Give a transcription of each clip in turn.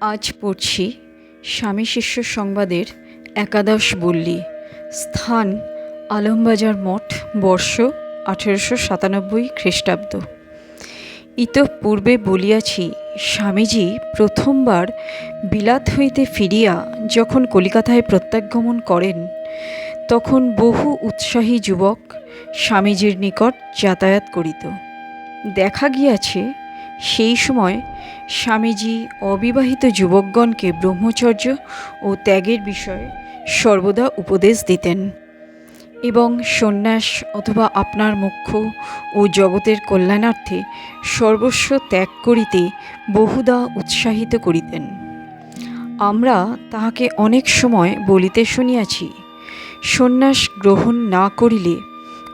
আজ পড়ছি স্বামী শিষ্য সংবাদের একাদশ বল্লী। স্থান আলমবাজার মঠ, বর্ষ 1897 খ্রিস্টাব্দ। ইতঃপূর্বে বলিয়াছি, স্বামীজি প্রথমবার বিলাত হইতে ফিরিয়া যখন কলিকাতায় প্রত্যাগমন করেন, তখন বহু উৎসাহী যুবক স্বামীজির নিকট যাতায়াত করিত। দেখা গিয়াছে, সেই সময় স্বামীজি অবিবাহিত যুবকগণকে ব্রহ্মচর্য ও ত্যাগের বিষয়ে সর্বদা উপদেশ দিতেন এবং সন্ন্যাস অথবা আপনার মোক্ষ ও জগতের কল্যাণার্থে সর্বস্ব ত্যাগ করিতে বহুদা উৎসাহিত করিতেন। আমরা তাহাকে অনেক সময় বলিতে শুনিয়াছি, সন্ন্যাস গ্রহণ না করিলে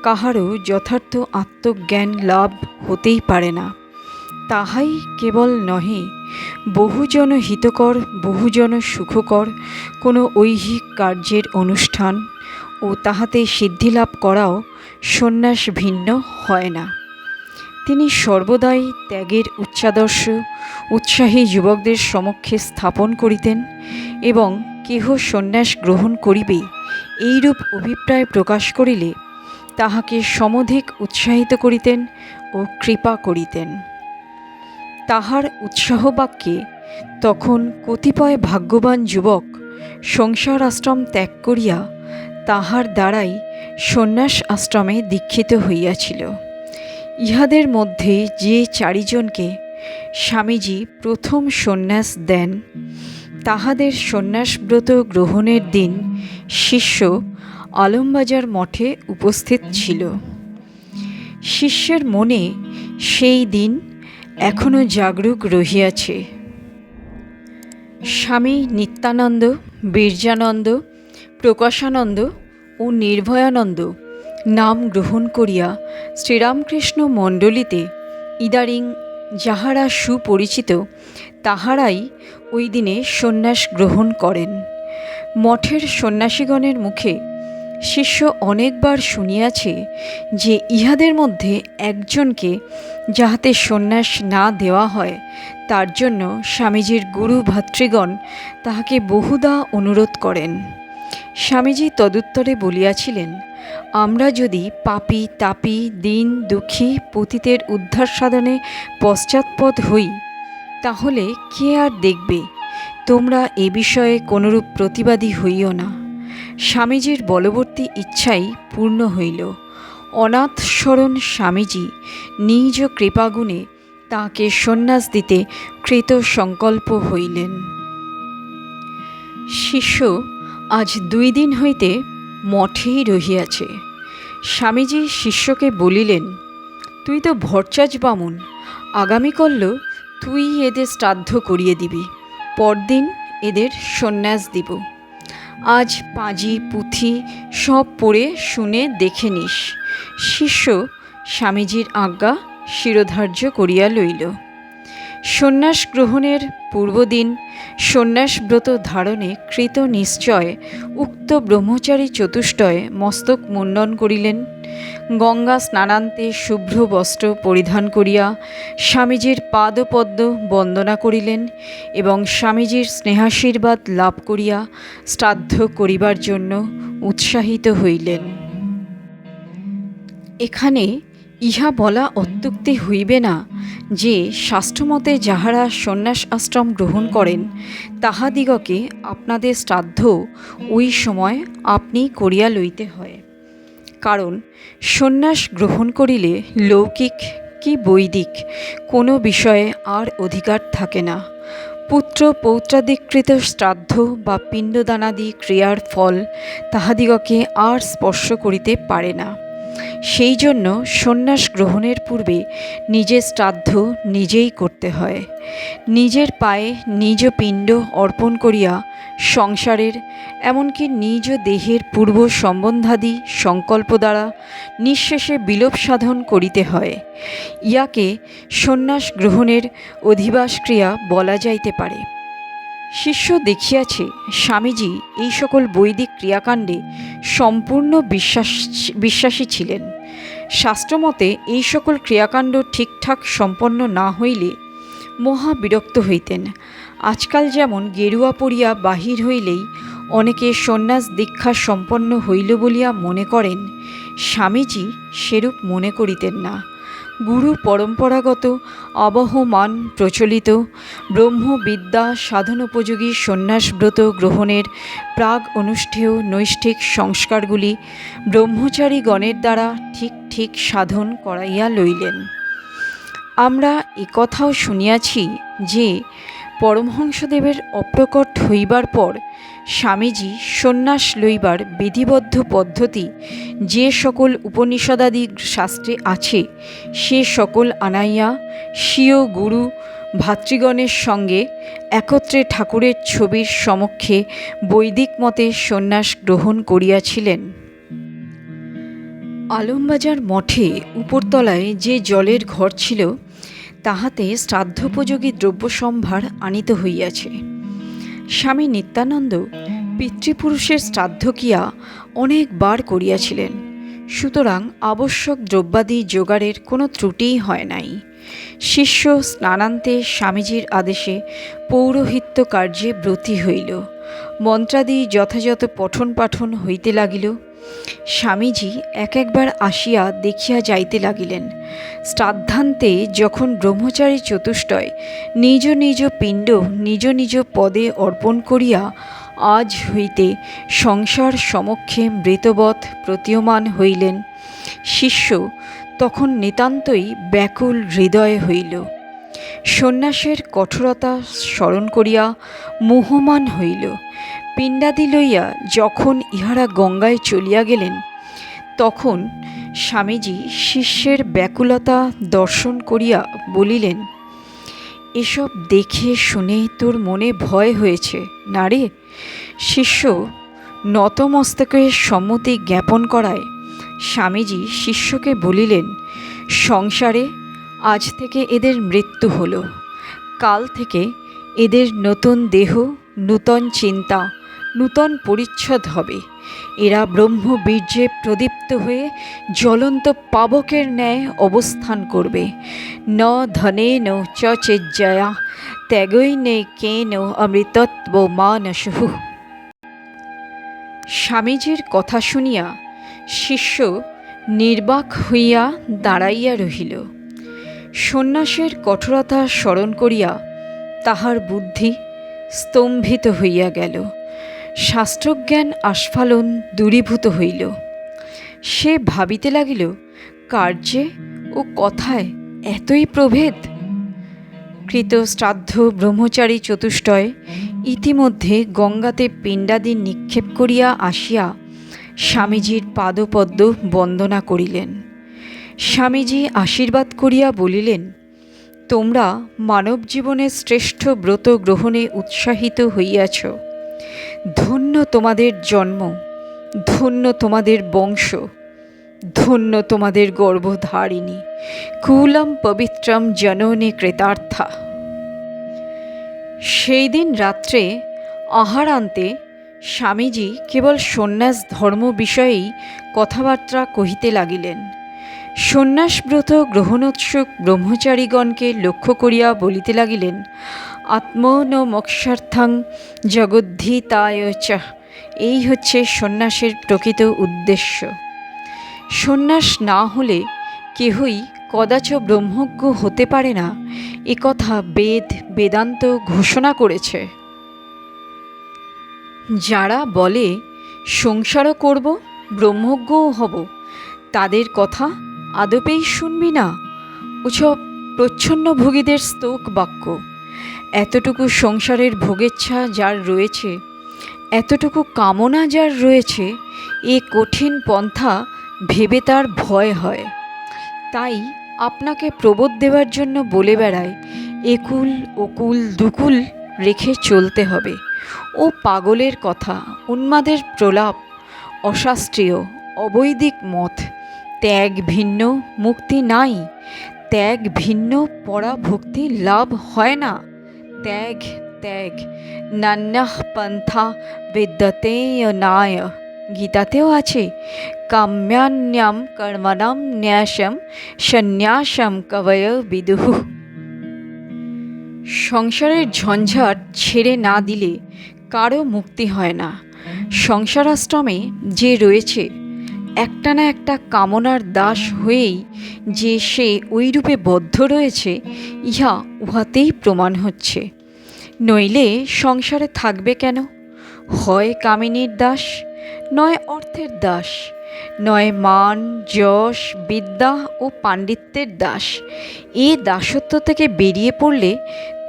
কাহারও যথার্থ আত্মজ্ঞান লাভ হতেই পারে না। তাহাই কেবল নহে, বহুজন হিতকর, বহুজন সুখকর কোনো ঐহিক কার্যের অনুষ্ঠান ও তাহাতে সিদ্ধিলাভ করাও সন্ন্যাস ভিন্ন হয় না। তিনি সর্বদাই ত্যাগের উচ্চাদর্শ উৎসাহী যুবকদের সমক্ষে স্থাপন করিতেন এবং কেহ সন্ন্যাস গ্রহণ করিবে এইরূপ অভিপ্রায় প্রকাশ করিলে তাহাকে সমধিক উৎসাহিত করিতেন ও কৃপা করিতেন। তাহার উৎসাহবাক্যে তখন কতিপয় ভাগ্যবান যুবক সংসার আশ্রম ত্যাগ করিয়া তাহার দ্বারাই সন্ন্যাস আশ্রমে দীক্ষিত হইয়াছিল। ইহাদের মধ্যে যে চারিজনকে স্বামীজি প্রথম সন্ন্যাস দেন, তাহাদের সন্ন্যাসব্রত গ্রহণের দিন শিষ্য আলমবাজার মঠে উপস্থিত ছিল। শিষ্যের মনে সেই দিন এখনও জাগরুক রহিয়াছে। স্বামী নিত্যানন্দ, বীর্যানন্দ, প্রকাশানন্দ ও নির্ভয়ানন্দ নাম গ্রহণ করিয়া শ্রীরামকৃষ্ণ মণ্ডলীতে ইদারিং যাহারা সুপরিচিত, তাহারাই ওই দিনে সন্ন্যাস গ্রহণ করেন। মঠের সন্ন্যাসীগণের মুখে শিষ্য অনেকবার শুনিয়াছে যে ইহাদের মধ্যে একজনকে যাহাতে সন্ন্যাস না দেওয়া হয়, তার জন্য স্বামীজির গুরু ভাতৃগণ তাহাকে বহুদা অনুরোধ করেন। স্বামীজি তদুত্তরে বলিয়াছিলেন, আমরা যদি পাপী তাপী দীন দুঃখী পতিতের উদ্ধার সাধনে পশ্চাৎপদ হই, তাহলে কে আর দেখবে? তোমরা এ বিষয়ে কোনরূপ প্রতিবাদী হইও না। স্বামীজির বলবর্তী ইচ্ছাই পূর্ণ হইল। অনাথ শরণ স্বামীজি নিজ কৃপাগুণে তাঁকে সন্ন্যাস দিতে কৃত সংকল্প হইলেন। শিষ্য আজ 2 দিন হইতে মঠেই রহিয়াছে। স্বামীজি শিষ্যকে বলিলেন, তুই তো ভরচাজ বামুন, আগামীকল্য তুই এদের শ্রাদ্ধ করিয়ে দিবি, পরদিন এদের সন্ন্যাস দিব। আজ পাঁজি পুঁথি সব পড়ে শুনে দেখে নিস। শিষ্য স্বামীজির আজ্ঞা শিরোধার্য করিয়া লইল। সন্ন্যাস গ্রহণের পূর্বদিন সন্ন্যাসব্রত ধারণে কৃত নিশ্চয় উক্ত ব্রহ্মচারী চতুষ্টয় মস্তক মুণ্ডন করিলেন। গঙ্গা স্নানান্তে শুভ্র বস্ত্র পরিধান করিয়া স্বামীজির পাদপদ্ম বন্দনা করিলেন এবং স্বামীজির স্নেহাশীর্বাদ লাভ করিয়া শ্রাদ্ধ করিবার জন্য উৎসাহিত হইলেন। এখানে ইহা বলা অত্যুক্তি হইবে না যে শাস্ত্রমতে যাহারা সন্ন্যাস আশ্রম গ্রহণ করেন, তাহাদিগকে আপনাদের শ্রাদ্ধ ওই সময় আপনি করিয়া লইতে হয়। কারণ সন্ন্যাস গ্রহণ করিলে লৌকিক কি বৈদিক কোনো বিষয়ে আর অধিকার থাকে না। পুত্র পৌত্রাদিকৃত শ্রাদ্ধ বা পিণ্ডদানাদি ক্রিয়ার ফল তাহাদিগকে আর স্পর্শ করিতে পারে না। সেই জন্য সন্ন্যাস গ্রহণের পূর্বে নিজের শ্রাদ্ধ নিজেই করতে হয়। নিজের পায়ে নিজ পিণ্ড অর্পণ করিয়া সংসারের এমনকি নিজ দেহের পূর্ব সম্বন্ধাদি সংকল্প দ্বারা নিঃশেষে বিলোপ সাধন করিতে হয়। ইয়াকে সন্ন্যাস গ্রহণের অধিবাস ক্রিয়া বলা যাইতে পারে। শিষ্য দেখিয়াছে স্বামীজি এই সকল বৈদিক ক্রিয়াকাণ্ডে সম্পূর্ণ বিশ্বাসী ছিলেন। শাস্ত্রমতে এই সকল ক্রিয়াকাণ্ড ঠিকঠাক সম্পন্ন না হইলে মহা বিরক্ত হইতেন। আজকাল যেমন গেরুয়া পরিয়া বাহির হইলেই অনেকে সন্ন্যাস দীক্ষা সম্পন্ন হইল বলিয়া মনে করেন, স্বামীজি সেরূপ মনে করিতেন না। গুরু পরম্পরাগত আবহমান প্রচলিত ব্রহ্মবিদ্যা সাধনোপযোগী সন্ন্যাসব্রত গ্রহণের প্রাগ অনুষ্ঠেয় নৈষ্ঠিক সংস্কারগুলি ব্রহ্মচারীগণের দ্বারা ঠিক ঠিক সাধন করাইয়া লইলেন। আমরা একথাও শুনিয়াছি যে পরমহংসদেবের অপ্রকট হইবার পর স্বামীজি সন্ন্যাস লইবার বিধিবদ্ধ পদ্ধতি যে সকল উপনিষদাদি শাস্ত্রে আছে সে সকল আনাইয়া স্বীয় গুরু ভাতৃগণের সঙ্গে একত্রে ঠাকুরের ছবির সমক্ষে বৈদিক মতে সন্ন্যাস গ্রহণ করিয়াছিলেন। আলমবাজার মঠে উপরতলায় যে জলের ঘর ছিল তাহাতে শ্রাদ্ধোপযোগী দ্রব্যসম্ভার আনিত হইয়াছে। স্বামী নিত্যানন্দ পিতৃপুরুষের শ্রাদ্ধ কিয়া অনেকবার করিয়াছিলেন, সুতরাং আবশ্যক দ্রব্যাদি জোগাড়ের কোনো ত্রুটিই হয় নাই। শিষ্য স্নানান্তে স্বামীজির আদেশে পৌরোহিত্য কার্যে ব্রতী হইল। মন্ত্রাদি যথাযথ পঠন পাঠন হইতে লাগিল। স্বামীজি একবার আসিয়া দেখিয়া যাইতে লাগিলেন। শ্রাদ্ধান্তে যখন ব্রহ্মচারী চতুষ্টয় নিজ নিজ পিণ্ড নিজ নিজ পদে অর্পণ করিয়া আজ হইতে সংসার সমক্ষে মৃতবৎ প্রতীয়মান হইলেন, শিষ্য তখন নিতান্তই ব্যাকুল হৃদয় হইল। সন্ন্যাসের কঠোরতা স্মরণ করিয়া মোহমান হইল। পিণ্ডাদি লইয়া যখন ইহারা গঙ্গায় চলিয়া গেলেন, তখন স্বামীজি শিষ্যের ব্যাকুলতা দর্শন করিয়া বলিলেন, এসব দেখে শুনে তোর মনে ভয় হয়েছে না রে? শিষ্য নতমস্তকে সম্মতি জ্ঞাপন করায় স্বামীজি শিষ্যকে বলিলেন, সংসারে আজ থেকে এদের মৃত্যু হলো, কাল থেকে এদের নতুন দেহ, নূতন চিন্তা, নূতন পরিচ্ছদ হবে। এরা ব্রহ্মবীর্যে প্রদীপ্ত হয়ে জ্বলন্ত পাবকের ন্যায় অবস্থান করবে। ন ধনেন চ চেজ্জয়া ত্যাগৈনে কেন অমৃতত্ব মানসুঃ। স্বামীজির কথা শুনিয়া শিষ্য নির্বাক হইয়া দাঁড়াইয়া রহিল। সন্ন্যাসের কঠোরতা স্মরণ করিয়া তাহার বুদ্ধি স্তম্ভিত হইয়া গেল। শাস্ত্রজ্ঞান আস্ফালন দূরীভূত হইল। সে ভাবিতে লাগিল, কার্যে ও কথায় এতই প্রভেদ। কৃত শ্রাদ্ধ ব্রহ্মচারী চতুষ্টয় ইতিমধ্যে গঙ্গাতে পিণ্ডাদি নিক্ষেপ করিয়া আসিয়া স্বামীজির পাদপদ্ম বন্দনা করিলেন। স্বামীজি আশীর্বাদ করিয়া বলিলেন, তোমরা মানব জীবনের শ্রেষ্ঠ ব্রত গ্রহণে উৎসাহিত হইয়াছ। ধন্য তোমাদের জন্ম, ধন্য তোমাদের বংশ, ধন্য তোমাদের গর্ভধারিণী, কুলম পবিত্রম জননী কৃতার্থা। সেই দিন রাত্রে আহারান্তে স্বামীজি কেবল সন্ন্যাস ধর্ম বিষয়েই কথাবার্তা কহিতে লাগিলেন। সন্ন্যাসব্রত গ্রহণোৎসুক ব্রহ্মচারীগণকে লক্ষ্য করিয়া বলিতে লাগিলেন, আত্মন মোক্ষার্থং জগদ্ধিতায় চ। এই হচ্ছে সন্ন্যাসের প্রকৃত উদ্দেশ্য। সন্ন্যাস না হলে কেহই কদাচ ব্রহ্মজ্ঞ হতে পারে না, একথা বেদ বেদান্ত ঘোষণা করেছে। যারা বলে সংসারও করব, ব্রহ্মজ্ঞও হব, তাদের কথা আদপেই শুনবি না। ওসব প্রচ্ছন্নভোগীদের স্তোক বাক্য। এতটুকু সংসারের ভোগেচ্ছা যার রয়েছে, এতটুকু কামনা যার রয়েছে, এ কঠিন পন্থা ভেবে তার ভয় হয়। তাই আপনাকে প্রবোধ দেওয়ার জন্য বলে বেড়ায়, একুল ওকুল দুকুল রেখে চলতে হবে। ও পাগলের কথা, উন্মাদের প্রলাপ, অশাস্ত্রীয় অবৈদিক মত। ত্যাগ ভিন্ন মুক্তি নাই, ত্যাগ ভিন্ন পরাভক্তি লাভ হয় না। ত্যাগ ত্যাগ নান্যঃ পন্থা বিদ্যতে নায়। গীতাতেও আছে, কাম্যান্যাম কর্মণাম ন্যাসম সন্ন্যাসম কবয় বিদুঃ। সংসারের ঝঞ্ঝাট ছেড়ে না দিলে কারও মুক্তি হয় না। সংসারাশ্রমে যে রয়েছে, একটা না একটা কামনার দাস হয়েই যে সে ওইরূপে বদ্ধ রয়েছে, ইহা উহাতেই প্রমাণ হচ্ছে। নইলে সংসারে থাকবে কেন? হয় কামিনীর দাস, নয় অর্থের দাস, নয় মান যশ বিদ্যা ও পাণ্ডিত্যের দাস। এ দাসত্ব থেকে বেরিয়ে পড়লে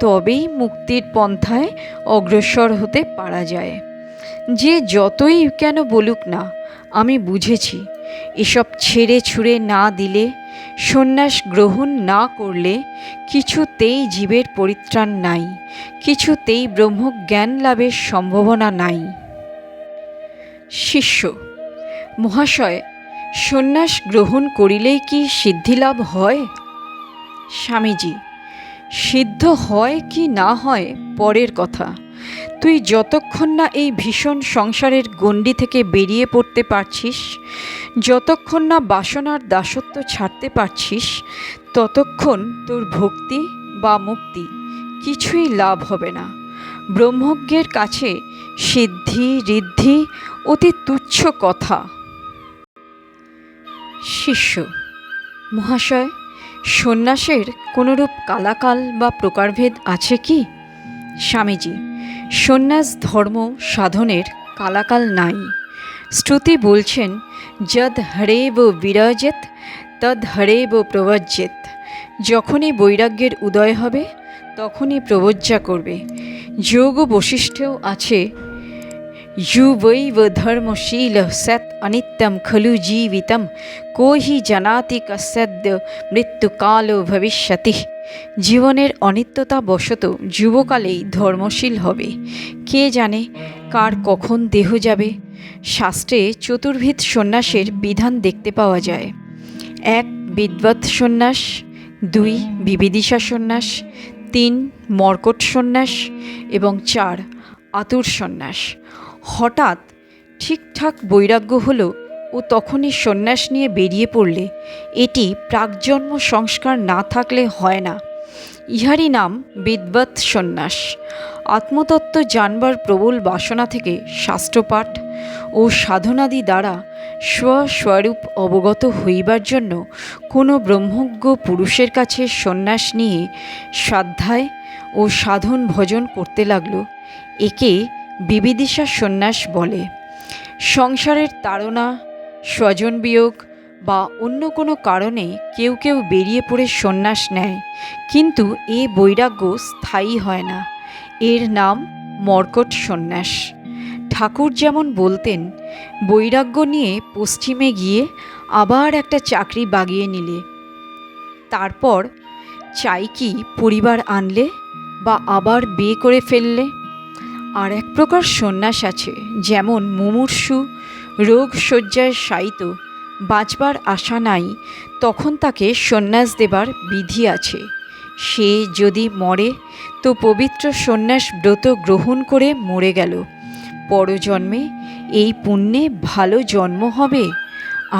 তবেই মুক্তির পন্থায় অগ্রসর হতে পারা যায়। যে যতই কেন বলুক না, আমি বুঝেছি, এসব ছেড়ে ছুঁড়ে না দিলে, সন্ন্যাস গ্রহণ না করলে কিছুতেই জীবের পরিত্রাণ নাই, কিছুতেই ব্রহ্মজ্ঞান লাভের সম্ভাবনা নাই। শিষ্য: মহাশয়, সন্ন্যাস গ্রহণ করিলেই কি সিদ্ধিলাভ হয়? স্বামীজি: সিদ্ধ হয় কি না হয় পরের কথা। তুই যতক্ষণ না এই ভীষণ সংসারের গণ্ডি থেকে বেরিয়ে পড়তে পারছিস, যতক্ষণ না বাসনার দাসত্ব ছাড়তে পারছিস, ততক্ষণ তোর ভক্তি বা মুক্তি কিছুই লাভ হবে না। ব্রহ্মজ্ঞের কাছে সিদ্ধি ঋদ্ধি অতি তুচ্ছ কথা। শিষ্য: মহাশয়, সন্ন্যাসের কোনরূপ কালাকাল বা প্রকারভেদ আছে কি? স্বামীজি: সন্ন্যাস ধর্ম সাধনের কালাকাল নাই। শ্রুতি বলছেন, যদ হরেব বিরাজেত তদ হরেব প্রবজ্জেত। যখনই বৈরাগ্যের উদয় হবে, তখনই প্রবজ্জা করবে। যোগ বশিষ্ঠেও আছে, युवैव धर्मशील सत् अनित्यं खलु जीवितं को हि जानाति कस्यद्य মৃত্যুকালো ভবিষ্যতি। জীবনের অনিত্যতা বশত যুবকালেই ধর্মশীল হবে, কে জানে কার কখন দেহ যাবে। শাস্ত্রে চতুর্বিধ সন্ন্যাসের বিধান দেখতে পাওয়া যায়। 1. বিদ্বৎ সন্ন্যাস, 2. বিবিদিশা সন্ন্যাস, 3. মর্কট সন্ন্যাস এবং 4. আতুর সন্ন্যাস। হঠাৎ ঠিকঠাক বৈরাগ্য হলো ও তখনই সন্ন্যাস নিয়ে বেরিয়ে পড়লে এটি প্রাকজন্ম সংস্কার না থাকলে হয় না। ইহারই নাম বিদ্বৎ সন্ন্যাস। আত্মতত্ত্ব জানবার প্রবল বাসনা থেকে শাস্ত্রপাঠ ও সাধনাদি দ্বারা স্বস্বরূপ অবগত হইবার জন্য কোনো ব্রহ্মজ্ঞ পুরুষের কাছে সন্ন্যাস নিয়ে স্বাধ্যায় ও সাধন ভজন করতে লাগল। একে বিবিদিশা সন্ন্যাস বলে। সংসারের তাড়না, স্বজন বিয়োগ বা অন্য কোনো কারণে কেউ কেউ বেরিয়ে পড়ে সন্ন্যাস নেয়, কিন্তু এ বৈরাগ্য স্থায়ী হয় না। এর নাম মর্কট সন্ন্যাস। ঠাকুর যেমন বলতেন, বৈরাগ্য নিয়ে পশ্চিমে গিয়ে আবার একটা চাকরি বাগিয়ে নিলে, তারপর চাই কি পরিবার আনলে বা আবার বিয়ে করে ফেললে। আর এক প্রকার সন্ন্যাস আছে, যেমন মুমূর্ষু রোগ শয্যায় শায়িত, বাঁচবার আশা নাই, তখন তাকে সন্ন্যাস দেবার বিধি আছে। সে যদি মরে তো পবিত্র সন্ন্যাস ব্রত গ্রহণ করে মরে গেল, পরজন্মে এই পুণ্যে ভালো জন্ম হবে।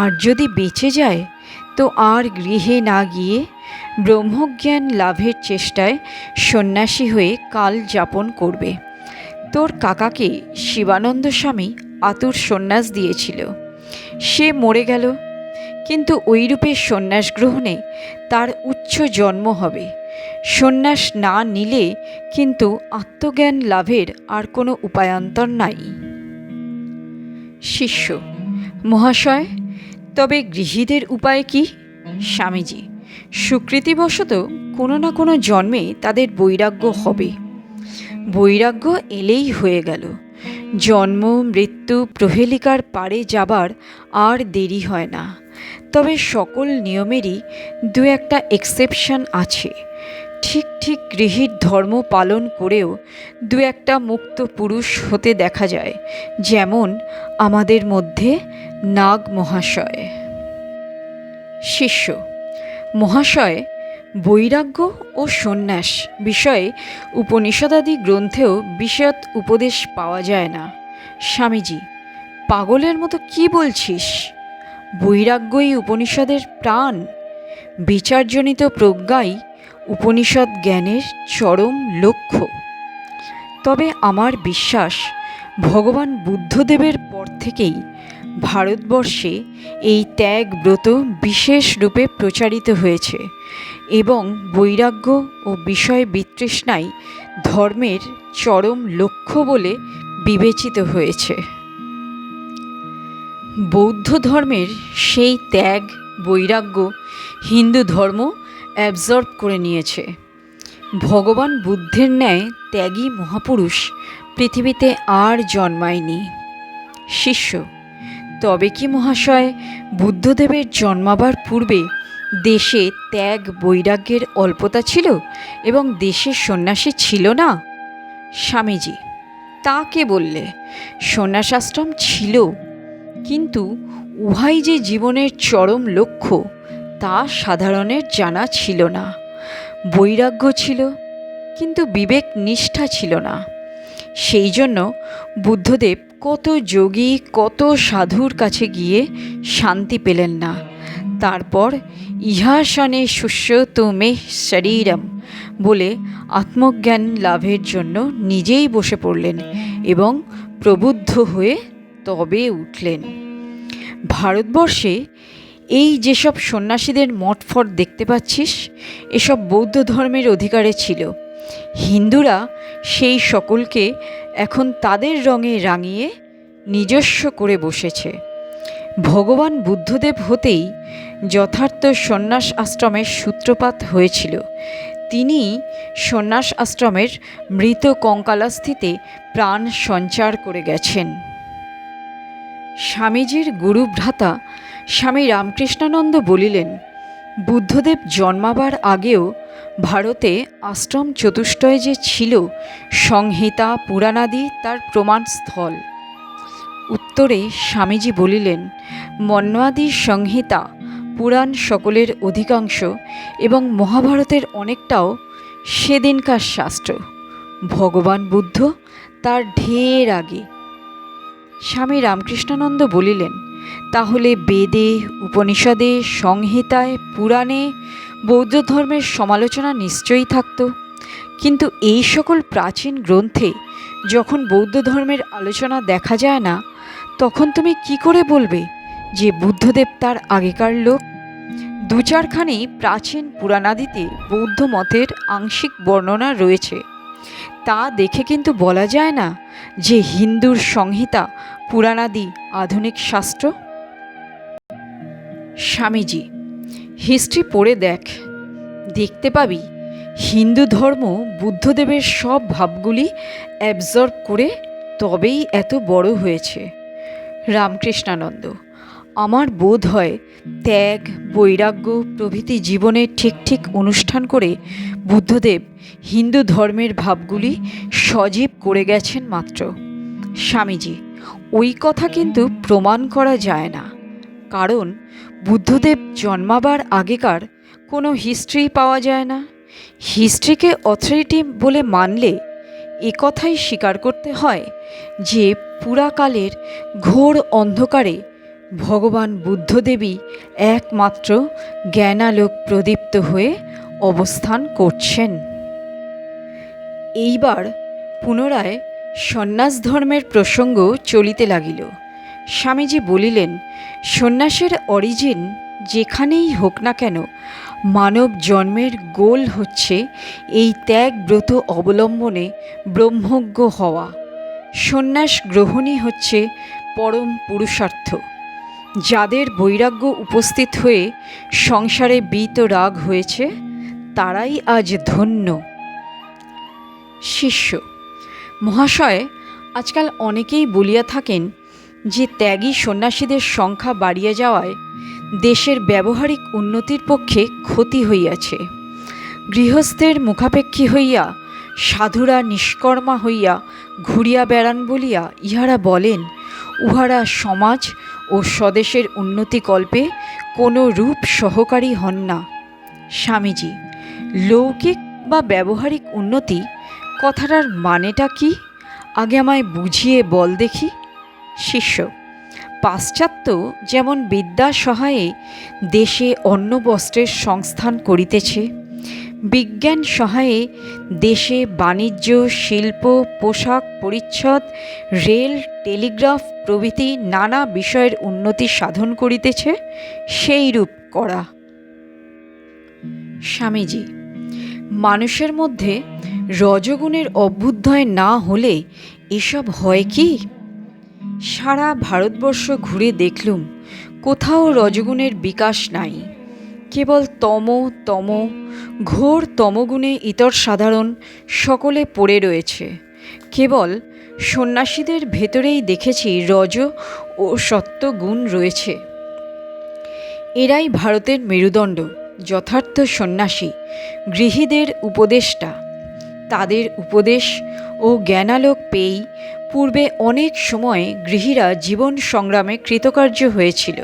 আর যদি বেঁচে যায় তো আর গৃহে না গিয়ে ব্রহ্মজ্ঞান লাভের চেষ্টায় সন্ন্যাসী হয়ে কাল যাপন করবে। তোর কাকাকে শিবানন্দ স্বামী আতুর সন্ন্যাস দিয়েছিল, সে মরে গেল, কিন্তু ওইরূপে সন্ন্যাস গ্রহণে তার উচ্চ জন্ম হবে। সন্ন্যাস না নিলে কিন্তু আত্মজ্ঞান লাভের আর কোনো উপায়ান্তর নাই। শিষ্য: মহাশয়, তবে গৃহীদের উপায় কি? স্বামীজি: সুকৃতিবশত কোনো না কোনো জন্মে তাদের বৈরাগ্য হবে। বৈরাগ্য এলেই হয়ে গেল। জন্ম মৃত্যু প্রহেলিকার পারে যাবার আর দেরি হয় না। তবে সকল নিয়মেরই দু একটা এক্সেপশন আছে। ঠিক ঠিক গৃহীর ধর্ম পালন করেও দু একটা মুক্ত পুরুষ হতে দেখা যায়, যেমন আমাদের মধ্যে নাগ মহাশয়। শিষ্য: মহাশয়, বৈরাগ্য ও সন্ন্যাস বিষয়ে উপনিষদাদি গ্রন্থেও বিশদ উপদেশ পাওয়া যায় না। স্বামীজি: পাগলের মতো কি বলছিস? বৈরাগ্যই উপনিষদের প্রাণ। বিচারজনিত প্রজ্ঞাই উপনিষদ জ্ঞানের চরম লক্ষ্য। তবে আমার বিশ্বাস, ভগবান বুদ্ধদেবের পর থেকেই ভারতবর্ষে এই ত্যাগ ব্রত বিশেষ রূপে প্রচারিত হয়েছে এবং বৈরাগ্য ও বিষয় বিতৃষ্ণাই ধর্মের চরম লক্ষ্য বলে বিবেচিত হয়েছে। বৌদ্ধ ধর্মের সেই ত্যাগ বৈরাগ্য হিন্দু ধর্ম অ্যাবজর্ব করে নিয়েছে। ভগবান বুদ্ধের ন্যায় ত্যাগী মহাপুরুষ পৃথিবীতে আর জন্মায়নি। শিষ্য: তবে কি মহাশয়, বুদ্ধদেবের জন্মাবার পূর্বে দেশে ত্যাগ বৈরাগ্যের অল্পতা ছিল এবং দেশে সন্ন্যাসী ছিল না? স্বামীজি: তা কে বললে? সন্ন্যাসাশ্রম ছিল, কিন্তু উহাই যে জীবনের চরম লক্ষ্য তা সাধারণের জানা ছিল না। বৈরাগ্য ছিল, কিন্তু বিবেক নিষ্ঠা ছিল না। সেই জন্য বুদ্ধদেব কত যোগী কত সাধুর কাছে গিয়ে শান্তি পেলেন না। তারপর ইহাসনে শুষ্যতু মে শরীরম বলে আত্মজ্ঞান লাভের জন্য নিজেই বসে পড়লেন এবং প্রবুদ্ধ হয়ে তবে উঠলেন। ভারতবর্ষে এই যেসব সন্ন্যাসীদের মঠফট দেখতে পাচ্ছিস, এসব বৌদ্ধ ধর্মের অধিকারে ছিল। হিন্দুরা সেই সকলকে এখন তাদের রঙে রাঙিয়ে নিজস্ব করে বসেছে। ভগবান বুদ্ধদেব হতেই যথার্থ সন্ন্যাস আশ্রমের সূত্রপাত হয়েছিল। তিনি সন্ন্যাস আশ্রমের মৃত কঙ্কালাস্থিতে প্রাণ সঞ্চার করে গেছেন। স্বামীজির গুরুভ্রাতা স্বামী রামকৃষ্ণানন্দ বলিলেন, বুদ্ধদেব জন্মাবার আগেও ভারতে আশ্রম চতুষ্টয় যে ছিল, সংহিতা পুরাণাদি তার প্রমাণস্থল। উত্তরে স্বামীজি বলিলেন, মন্বাদি সংহিতা পুরাণ সকলের অধিকাংশ এবং মহাভারতের অনেকটাও সেদিনকার শাস্ত্র। ভগবান বুদ্ধ তার ঢের আগে। স্বামী রামকৃষ্ণানন্দ বলিলেন, তাহলে বেদে উপনিষদে সংহিতায় পুরাণে বৌদ্ধ ধর্মের সমালোচনা নিশ্চয়ই থাকত, কিন্তু এই সকল প্রাচীন গ্রন্থে যখন বৌদ্ধ ধর্মের আলোচনা দেখা যায় না, তখন তুমি কি করে বলবে যে বুদ্ধদেব তার আগেকার লোক? দু চারখানি প্রাচীন পুরাণাদিতে বৌদ্ধ মতের আংশিক বর্ণনা রয়েছে, তা দেখে কিন্তু বলা যায় না যে হিন্দুর সংহিতা পুরাণাদি আধুনিক শাস্ত্র। স্বামীজি: হিস্ট্রি পড়ে দেখ, দেখতে পাবি হিন্দু ধর্ম বুদ্ধদেবের সব ভাবগুলি অ্যাবজর্ব করে তবেই এত বড় হয়েছে। রামকৃষ্ণানন্দ: আমার বোধ হয় ত্যাগ বৈরাগ্য প্রভৃতি জীবনে ঠিক ঠিক অনুষ্ঠান করে বুদ্ধদেব হিন্দু ধর্মের ভাবগুলি সজীব করে গেছেন মাত্র। স্বামীজি: ওই কথা কিন্তু প্রমাণ করা যায় না, কারণ বুদ্ধদেব জন্মাবার আগেকার কোনো হিস্ট্রি পাওয়া যায় না। হিস্ট্রিকে অথরিটি বলে মানলে একথাই স্বীকার করতে হয় যে পুরাকালের ঘোর অন্ধকারে ভগবান বুদ্ধদেবই একমাত্র জ্ঞানালোক প্রদীপ্ত হয়ে অবস্থান করছেন। এইবার পুনরায় সন্ন্যাস ধর্মের প্রসঙ্গ চলিতে লাগিল। স্বামীজি বলিলেন, সন্ন্যাসের অরিজিন যেখানেই হোক না কেন, মানব জন্মের গোল হচ্ছে এই ত্যাগ ব্রত অবলম্বনে ব্রহ্মজ্ঞ হওয়া। সন্ন্যাস গ্রহণই হচ্ছে পরম পুরুষার্থ। যাদের বৈরাগ্য উপস্থিত হয়ে সংসারে বীতরাগ হয়েছে, তারাই আজ ধন্য। শিষ্য: মহাশয়, আজকাল অনেকেই বলিয়া থাকেন যে ত্যাগী সন্ন্যাসীদের সংখ্যা বাড়িয়া যাওয়ায় দেশের ব্যবহারিক উন্নতির পক্ষে ক্ষতি হইয়াছে। গৃহস্থের মুখাপেক্ষী হইয়া সাধুরা নিষ্কর্মা হইয়া ঘুরিয়া বেড়ান বলিয়া ইহারা বলেন, উহারা সমাজ ও স্বদেশের উন্নতিকল্পে কোনো রূপ সহকারী হন না। স্বামীজি: লৌকিক বা ব্যবহারিক উন্নতি কথাটার মানেটা কি? আগে আমায় বুঝিয়ে বল দেখি। শিষ্য: পাশ্চাত্য যেমন বিদ্যা সহায়ে দেশে অন্ন বস্ত্রের সংস্থান করিতেছে, বিজ্ঞান সহায়ে দেশে বাণিজ্য, শিল্প, পোশাক পরিচ্ছদ, রেল, টেলিগ্রাফ প্রভৃতি নানা বিষয়ের উন্নতি সাধন করিতেছে, সেইরূপ করা। স্বামীজি, মানুষের মধ্যে রজগুণের অভ্যুদয় না হলে এসব হয় কি? সারা ভারতবর্ষ ঘুরে দেখলুম, কোথাও রজগুণের বিকাশ নাই। কেবল তম ঘোর তমগুণে ইতর সাধারণ সকলে পড়ে রয়েছে। কেবল সন্ন্যাসীদের ভেতরেই দেখেছি রজ ও সত্য গুণ রয়েছে। এরাই ভারতের মেরুদণ্ড, যথার্থ সন্ন্যাসী, গৃহীদের উপদেষ্টা। তাদের উপদেশ ও জ্ঞানালোক পেয়েই পূর্বে অনেক সময় গৃহীরা জীবন সংগ্রামে কৃতকার্য হয়েছিল।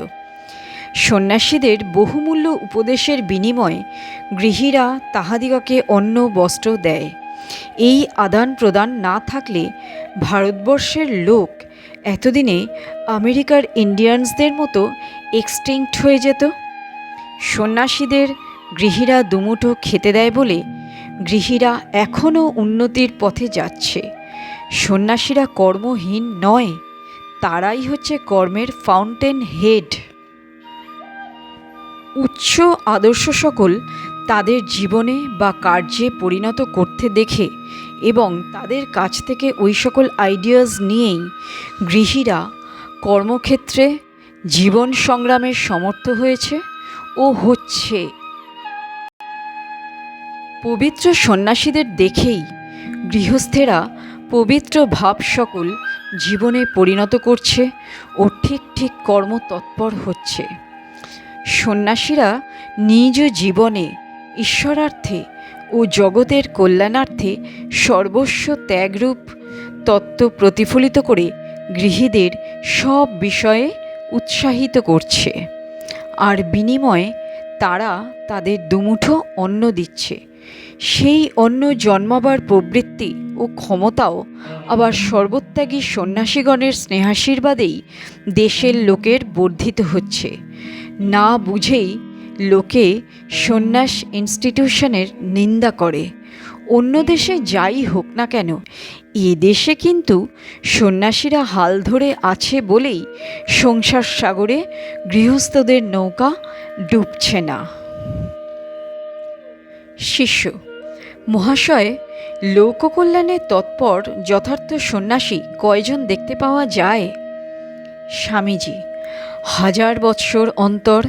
সন্ন্যাসীদের বহুমূল্য উপদেশের বিনিময়ে গৃহীরা তাহাদিগকে অন্ন বস্ত্র দেয়। এই আদান প্রদান না থাকলে ভারতবর্ষের লোক এতদিনে আমেরিকার ইন্ডিয়ানসদের মতো এক্সটিংক্ট হয়ে যেত। সন্ন্যাসীদের গৃহীরা দুমুঠো খেতে দেয় বলে গৃহীরা এখনও উন্নতির পথে যাচ্ছে। সন্ন্যাসীরা কর্মহীন নয়, তারাই হচ্ছে কর্মের ফাউন্টেন হেড। উচ্চ আদর্শ সকল তাদের জীবনে বা কার্যে পরিণত করতে দেখে এবং তাদের কাছ থেকে ওই সকল আইডিয়াস নিয়েই গৃহীরা কর্মক্ষেত্রে জীবন সংগ্রামের সমর্থ হয়েছে ও হচ্ছে। পবিত্র সন্ন্যাসীদের দেখেই গৃহস্থেরা পবিত্র ভাব সকল জীবনে পরিণত করছে ও ঠিক ঠিক কর্মতৎপর হচ্ছে। সন্ন্যাসীরা নিজ জীবনে ঈশ্বরার্থে ও জগতের কল্যাণার্থে সর্বস্ব ত্যাগরূপ তত্ত্ব প্রতিফলিত করে গৃহীদের সব বিষয়ে উৎসাহিত করছে, আর বিনিময়ে তারা তাদের দুমুঠো অন্ন দিচ্ছে। সেই অন্ন জন্মাবার প্রবৃত্তি ও ক্ষমতাও আবার সর্বত্যাগী সন্ন্যাসীগণের স্নেহাশীর্বাদেই দেশের লোকের বর্ধিত হচ্ছে। না বুঝেই লোকে সন্ন্যাস ইনস্টিটিউশনের নিন্দা করে। অন্য দেশে যাই হোক না কেন, এ দেশে কিন্তু সন্ন্যাসীরা হাল ধরে আছে বলেই সংসার সাগরে গৃহস্থদের নৌকা ডুবছে না। শিষ্য: মহাশয়, লোককল্যাণে তৎপর যথার্থ সন্ন্যাসী কয়জন দেখতে পাওয়া যায়? স্বামীজি: 1000 বৎসর অন্তর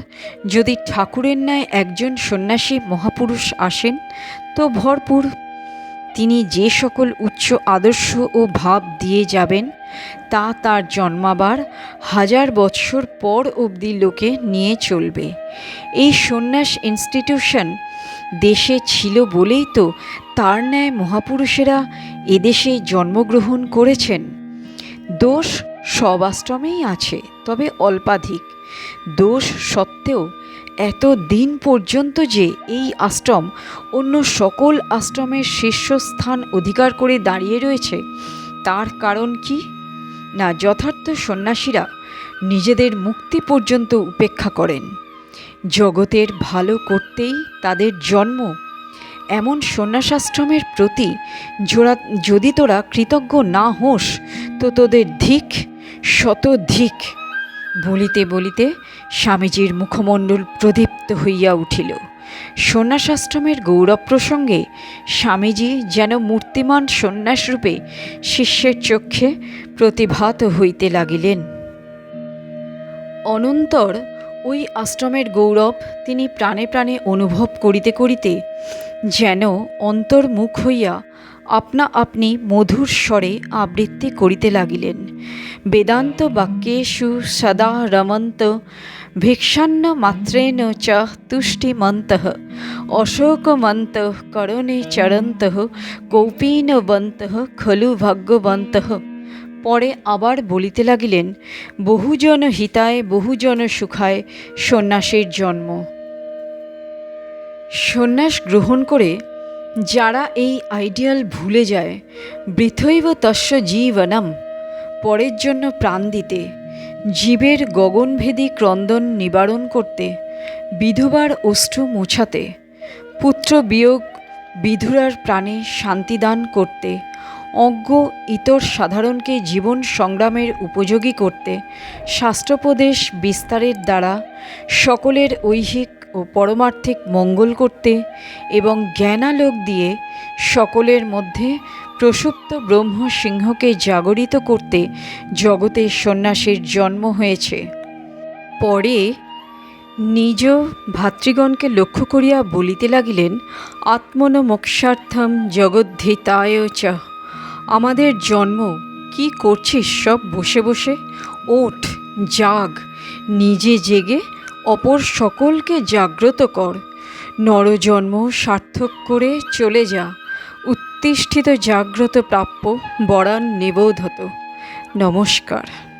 যদি ঠাকুরের ন্যায় একজন সন্ন্যাসী মহাপুরুষ আসেন তো ভরপুর। তিনি যে সকল উচ্চ আদর্শ ও ভাব দিয়ে যাবেন তা তার জন্মাবার 1000 বৎসর পর অবধি লোকে নিয়ে চলবে। এই সন্ন্যাস ইনস্টিটিউশন দেশে ছিল বলেই তো তার ন্যায় মহাপুরুষেরা এদেশে জন্মগ্রহণ করেছেন। দোষ সব আশ্রমেই আছে, তবে অল্পাধিক। দোষ সত্ত্বেও এত দিন পর্যন্ত যে এই আশ্রম অন্য সকল আশ্রমের শীর্ষস্থান অধিকার করে দাঁড়িয়ে রয়েছে, তার কারণ কি না, যথার্থ সন্ন্যাসীরা নিজেদের মুক্তি পর্যন্ত উপেক্ষা করেন। জগতের ভালো করতেই তাদের জন্ম। এমন সন্ন্যাসাশ্রমের প্রতি যদি তোরা কৃতজ্ঞ না হোস তো তোদের ধিক, শত ধিক। বলিতে বলিতে স্বামীজির মুখমণ্ডল প্রদীপ্ত হইয়া উঠিল। সন্ন্যাসাশ্রমের গৌরব প্রসঙ্গে স্বামীজি যেন মূর্তিমান সন্ন্যাসরূপে শিষ্যের চক্ষে প্রতিভাত হইতে লাগিলেন। অনন্তর ওই আশ্রমের গৌরব তিনি প্রাণে প্রাণে অনুভব করিতে করিতে যেন অন্তর্মুখ হইয়া আপনা আপনি মধুর স্বরে আবৃত্তি করিতে লাগিলেন। বেদান্ত বাক্যেষু সদা রমন্ত ভিক্ষান্ন মাত্রেণ চ তুষ্টিমন্তঃ অশোকমন্তঃ করণে চরন্তঃ কৌপীনবন্তঃ খলু ভাগ্যবন্তঃ। পরে আবার বলিতে লাগিলেন, বহুজন হিতায় বহুজন সুখায় সন্ন্যাসীর জন্ম। সন্ন্যাস গ্রহণ করে যারা এই আইডিয়াল ভুলে যায়, বৃথৈব তস্য জীবনম, পরের জন্য প্রাণ দিতে, জীবের গগনভেদী ক্রন্দন নিবারণ করতে, বিধবার অশ্রু মোছাতে, পুত্র বিয়োগ বিধুরার প্রাণে শান্তিদান করতে, অজ্ঞ ইতর সাধারণকে জীবন সংগ্রামের উপযোগী করতে, শাস্ত্রোপদেশ বিস্তারের দ্বারা সকলের ঐহিক ও পরমার্থিক মঙ্গল করতে এবং জ্ঞানালোক দিয়ে সকলের মধ্যে প্রসুপ্ত ব্রহ্ম সিংহকে জাগরিত করতে জগতে সন্ন্যাসীর জন্ম হয়েছে। পরে নিজ ভাতৃগণকে লক্ষ্য করিয়া বলিতে লাগিলেন, আত্মন মোক্ষার্থম জগদ্ধিতায় চ। আমাদের জন্ম কি করছিস সব বসে বসে? ওঠ, জাগ, নিজে জেগে অপর সকলকে জাগ্রত কর। নরজন্ম সার্থক করে চলে যা। উত্তিষ্ঠিত জাগ্রত প্রাপ্য বরান নিবোধত। নমস্কার।